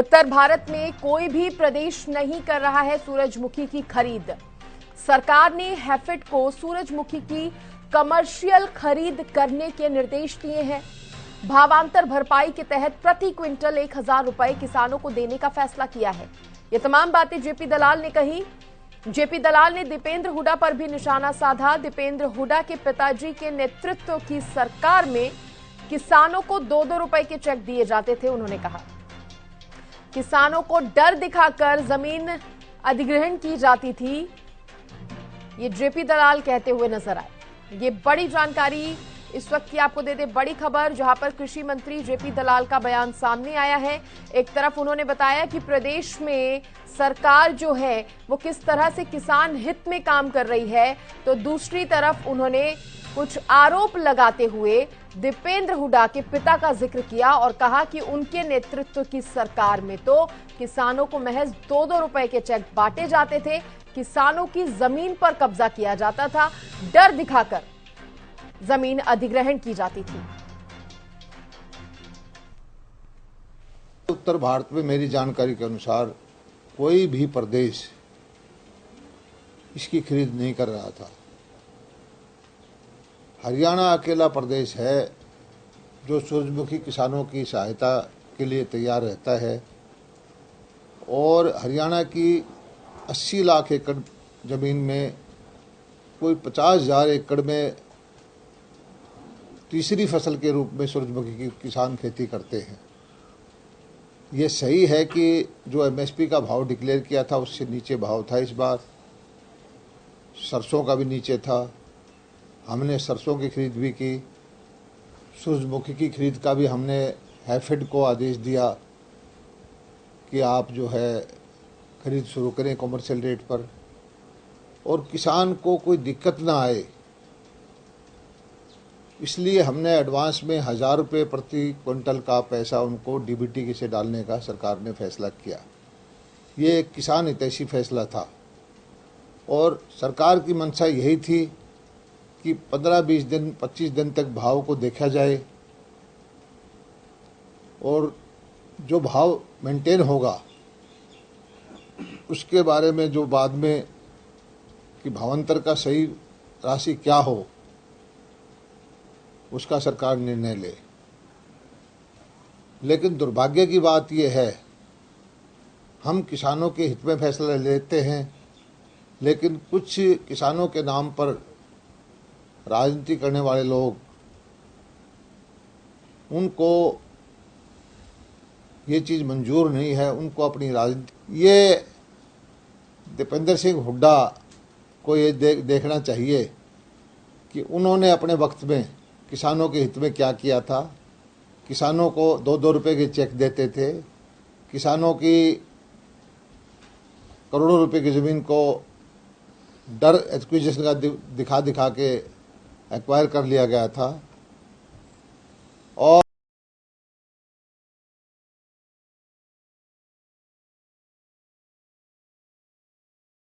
उत्तर भारत में कोई भी प्रदेश नहीं कर रहा है सूरजमुखी की खरीद। सरकार ने हैफेड को सूरजमुखी की कमर्शियल खरीद करने के निर्देश दिए हैं। भावांतर भरपाई के तहत प्रति क्विंटल 1000 रुपए किसानों को देने का फैसला किया है। ये तमाम बातें जेपी दलाल ने कही। जेपी दलाल ने दीपेंद्र हुड्डा पर भी निशाना साधा। दीपेंद्र हुड्डा के पिताजी के नेतृत्व की सरकार में किसानों को 2-2 रुपए के चेक दिए जाते थे। उन्होंने कहा किसानों को डर दिखाकर जमीन अधिग्रहण की जाती थी। ये जेपी दलाल कहते हुए नजर आए। ये बड़ी जानकारी इस वक्त की आपको दे दे, बड़ी खबर जहां पर कृषि मंत्री जेपी दलाल का बयान सामने आया है। एक तरफ उन्होंने बताया कि प्रदेश में सरकार जो है वो किस तरह से किसान हित में काम कर रही है, तो दूसरी तरफ उन्होंने कुछ आरोप लगाते हुए दीपेंद्र हुड्डा के पिता का जिक्र किया और कहा कि उनके नेतृत्व की सरकार में तो किसानों को महज 2-2 रुपए के चेक बांटे जाते थे, किसानों की जमीन पर कब्जा किया जाता था, डर दिखाकर जमीन अधिग्रहण की जाती थी। उत्तर भारत में मेरी जानकारी के अनुसार कोई भी प्रदेश इसकी खरीद नहीं कर रहा था। हरियाणा अकेला प्रदेश है जो सूरजमुखी किसानों की सहायता के लिए तैयार रहता है और हरियाणा की 80 लाख एकड़ जमीन में कोई 50,000 एकड़ में तीसरी फसल के रूप में सूरजमुखी की किसान खेती करते हैं। ये सही है कि जो एमएसपी का भाव डिक्लेयर किया था उससे नीचे भाव था। इस बार सरसों का भी नीचे था। हमने सरसों की खरीद भी की। सूरजमुखी की खरीद का भी हमने हैफेड को आदेश दिया कि आप जो है खरीद शुरू करें कमर्शियल रेट पर और किसान को कोई दिक्कत ना आए, इसलिए हमने एडवांस में 1000 रुपये प्रति क्विंटल का पैसा उनको डीबीटी से डालने का सरकार ने फैसला किया। ये एक किसान हितैषी फैसला था और सरकार की मंशा यही थी कि 15-20 दिन 25 दिन तक भाव को देखा जाए और जो भाव मेंटेन होगा उसके बारे में जो बाद में कि भावांतर का सही राशि क्या हो उसका सरकार निर्णय ले। लेकिन दुर्भाग्य की बात यह है हम किसानों के हित में फैसला लेते हैं, लेकिन कुछ किसानों के नाम पर राजनीति करने वाले लोग उनको ये चीज़ मंजूर नहीं है। उनको अपनी राजनीति ये दीपेंद्र सिंह हुड्डा को ये देखना चाहिए कि उन्होंने अपने वक्त में किसानों के हित में क्या किया था। किसानों को 2-2 रुपए के चेक देते थे। किसानों की करोड़ों रुपए की ज़मीन को डर एक्विजिशन का दिखा के एक्वायर कर लिया गया था।